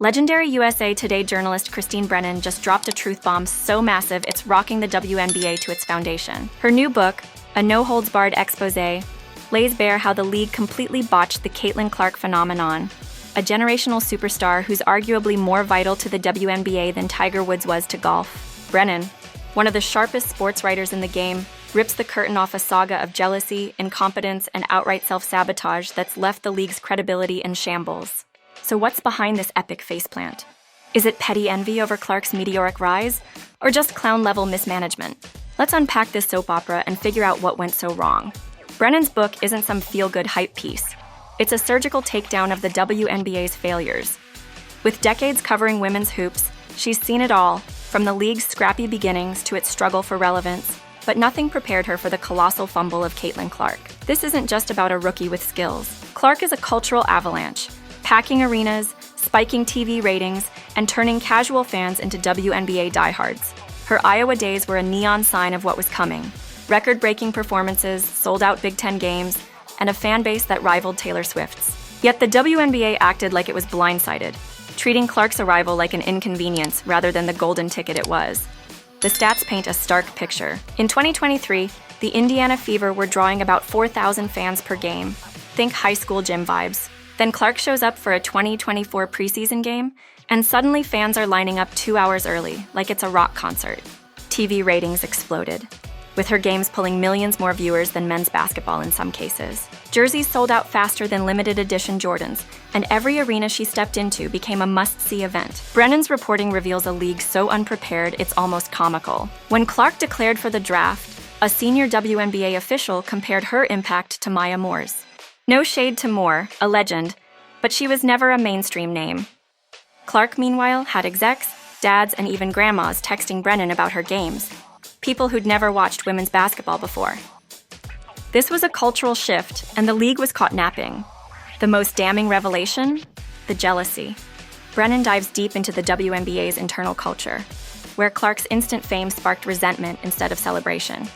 Legendary USA Today journalist Christine Brennan just dropped a truth bomb so massive it's rocking the WNBA to its foundation. Her new book, a no-holds-barred expose, lays bare how the league completely botched the Caitlyn Clark phenomenon, a generational superstar who's arguably more vital to the WNBA than Tiger Woods was to golf. Brennan, one of the sharpest sports writers in the game, rips the curtain off a saga of jealousy, incompetence, and outright self-sabotage that's left the league's credibility in shambles. So what's behind this epic faceplant? Is it petty envy over Clark's meteoric rise, or just clown-level mismanagement? Let's unpack this soap opera and figure out what went so wrong. Brennan's book isn't some feel-good hype piece. It's a surgical takedown of the WNBA's failures. With decades covering women's hoops, she's seen it all, from the league's scrappy beginnings to its struggle for relevance, but nothing prepared her for the colossal fumble of Caitlyn Clark. This isn't just about a rookie with skills. Clark is a cultural avalanche, packing arenas, spiking TV ratings, and turning casual fans into WNBA diehards. Her Iowa days were a neon sign of what was coming. Record-breaking performances, sold-out Big Ten games, and a fan base that rivaled Taylor Swift's. Yet the WNBA acted like it was blindsided, treating Clark's arrival like an inconvenience rather than the golden ticket it was. The stats paint a stark picture. In 2023, the Indiana Fever were drawing about 4,000 fans per game. Think high school gym vibes. Then Clark shows up for a 2024 preseason game, and suddenly fans are lining up 2 hours early, like it's a rock concert. TV ratings exploded, with her games pulling millions more viewers than men's basketball in some cases. Jerseys sold out faster than limited edition Jordans, and every arena she stepped into became a must-see event. Brennan's reporting reveals a league so unprepared it's almost comical. When Clark declared for the draft, a senior WNBA official compared her impact to Maya Moore's. No shade to Moore, a legend, but she was never a mainstream name. Clark, meanwhile, had execs, dads, and even grandmas texting Brennan about her games, people who'd never watched women's basketball before. This was a cultural shift, and the league was caught napping. The most damning revelation? The jealousy. Brennan dives deep into the WNBA's internal culture, where Clark's instant fame sparked resentment instead of celebration.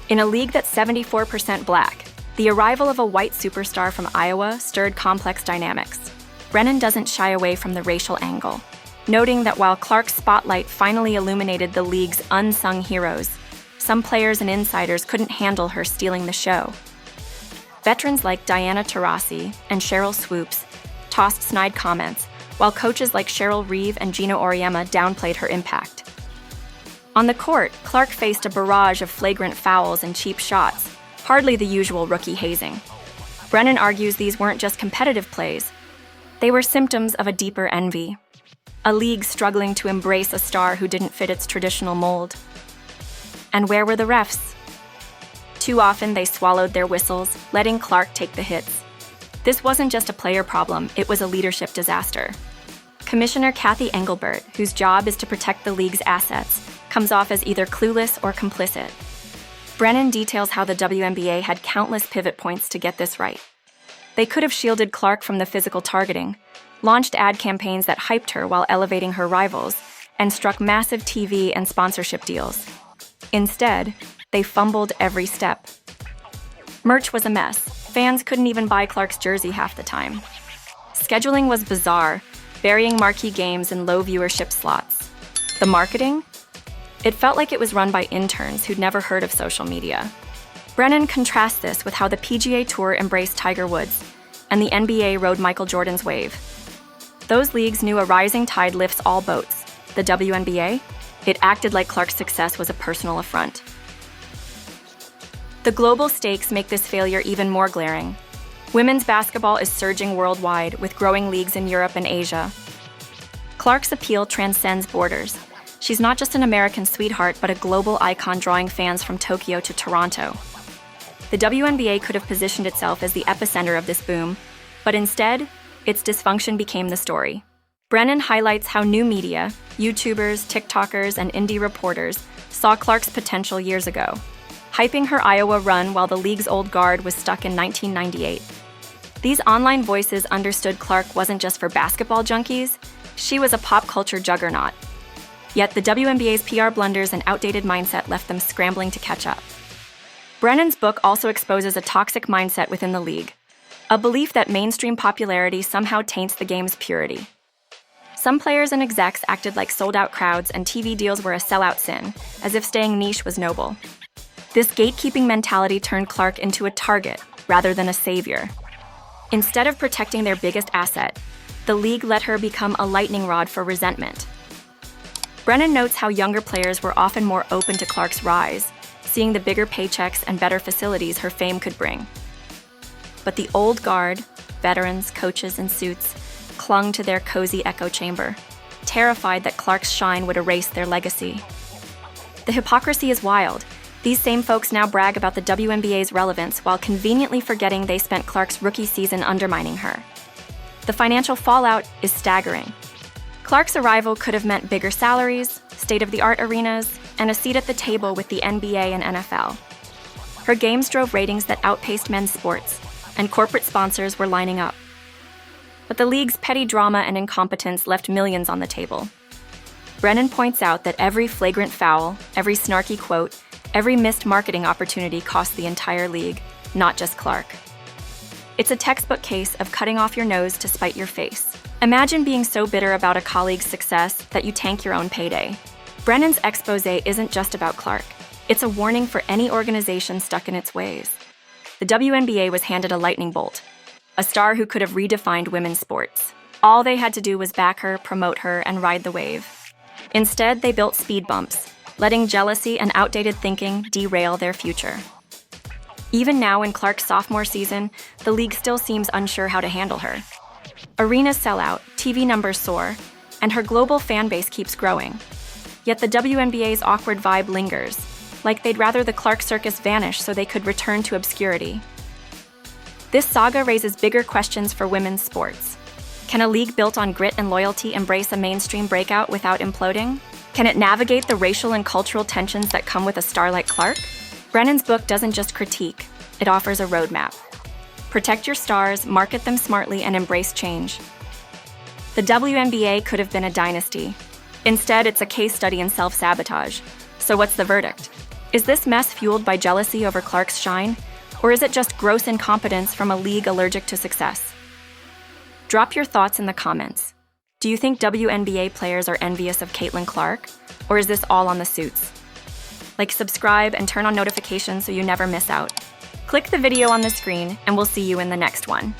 In a league that's 74% black, the arrival of a white superstar from Iowa stirred complex dynamics. Brennan doesn't shy away from the racial angle, noting that while Clark's spotlight finally illuminated the league's unsung heroes, some players and insiders couldn't handle her stealing the show. Veterans like Diana Taurasi and Cheryl Swoops tossed snide comments, while coaches like Cheryl Reeve and Gino Auriemma downplayed her impact. On the court, Clark faced a barrage of flagrant fouls and cheap shots, hardly the usual rookie hazing. Brennan argues these weren't just competitive plays. They were symptoms of a deeper envy. A league struggling to embrace a star who didn't fit its traditional mold. And where were the refs? Too often they swallowed their whistles, letting Clark take the hits. This wasn't just a player problem, it was a leadership disaster. Commissioner Kathy Engelbert, whose job is to protect the league's assets, comes off as either clueless or complicit. Brennan details how the WNBA had countless pivot points to get this right. They could have shielded Clark from the physical targeting, launched ad campaigns that hyped her while elevating her rivals, and struck massive TV and sponsorship deals. Instead, they fumbled every step. Merch was a mess. Fans couldn't even buy Clark's jersey half the time. Scheduling was bizarre, burying marquee games in low viewership slots. The marketing? It felt like it was run by interns who'd never heard of social media. Brennan contrasts this with how the PGA Tour embraced Tiger Woods, and the NBA rode Michael Jordan's wave. Those leagues knew a rising tide lifts all boats. The WNBA? It acted like Clark's success was a personal affront. The global stakes make this failure even more glaring. Women's basketball is surging worldwide, with growing leagues in Europe and Asia. Clark's appeal transcends borders. She's not just an American sweetheart, but a global icon drawing fans from Tokyo to Toronto. The WNBA could have positioned itself as the epicenter of this boom, but instead, its dysfunction became the story. Brennan highlights how new media, YouTubers, TikTokers, and indie reporters saw Clark's potential years ago, hyping her Iowa run while the league's old guard was stuck in 1998. These online voices understood Clark wasn't just for basketball junkies, she was a pop culture juggernaut. Yet the WNBA's PR blunders and outdated mindset left them scrambling to catch up. Brennan's book also exposes a toxic mindset within the league, a belief that mainstream popularity somehow taints the game's purity. Some players and execs acted like sold-out crowds and TV deals were a sellout sin, as if staying niche was noble. This gatekeeping mentality turned Clark into a target rather than a savior. Instead of protecting their biggest asset, the league let her become a lightning rod for resentment. Brennan notes how younger players were often more open to Clark's rise, seeing the bigger paychecks and better facilities her fame could bring. But the old guard, veterans, coaches, and suits, clung to their cozy echo chamber, terrified that Clark's shine would erase their legacy. The hypocrisy is wild. These same folks now brag about the WNBA's relevance while conveniently forgetting they spent Clark's rookie season undermining her. The financial fallout is staggering. Clark's arrival could have meant bigger salaries, state-of-the-art arenas, and a seat at the table with the NBA and NFL. Her games drove ratings that outpaced men's sports, and corporate sponsors were lining up. But the league's petty drama and incompetence left millions on the table. Brennan points out that every flagrant foul, every snarky quote, every missed marketing opportunity cost the entire league, not just Clark. It's a textbook case of cutting off your nose to spite your face. Imagine being so bitter about a colleague's success that you tank your own payday. Brennan's expose isn't just about Clark. It's a warning for any organization stuck in its ways. The WNBA was handed a lightning bolt, a star who could have redefined women's sports. All they had to do was back her, promote her, and ride the wave. Instead, they built speed bumps, letting jealousy and outdated thinking derail their future. Even now in Clark's sophomore season, the league still seems unsure how to handle her. Arenas sell out, TV numbers soar, and her global fan base keeps growing. Yet the WNBA's awkward vibe lingers, like they'd rather the Clark circus vanish so they could return to obscurity. This saga raises bigger questions for women's sports. Can a league built on grit and loyalty embrace a mainstream breakout without imploding? Can it navigate the racial and cultural tensions that come with a star like Clark? Brennan's book doesn't just critique, it offers a roadmap. Protect your stars, market them smartly, and embrace change. The WNBA could have been a dynasty. Instead, it's a case study in self-sabotage. So what's the verdict? Is this mess fueled by jealousy over Clark's shine? Or is it just gross incompetence from a league allergic to success? Drop your thoughts in the comments. Do you think WNBA players are envious of Caitlyn Clark? Or is this all on the suits? Like, subscribe, and turn on notifications so you never miss out. Click the video on the screen, and we'll see you in the next one.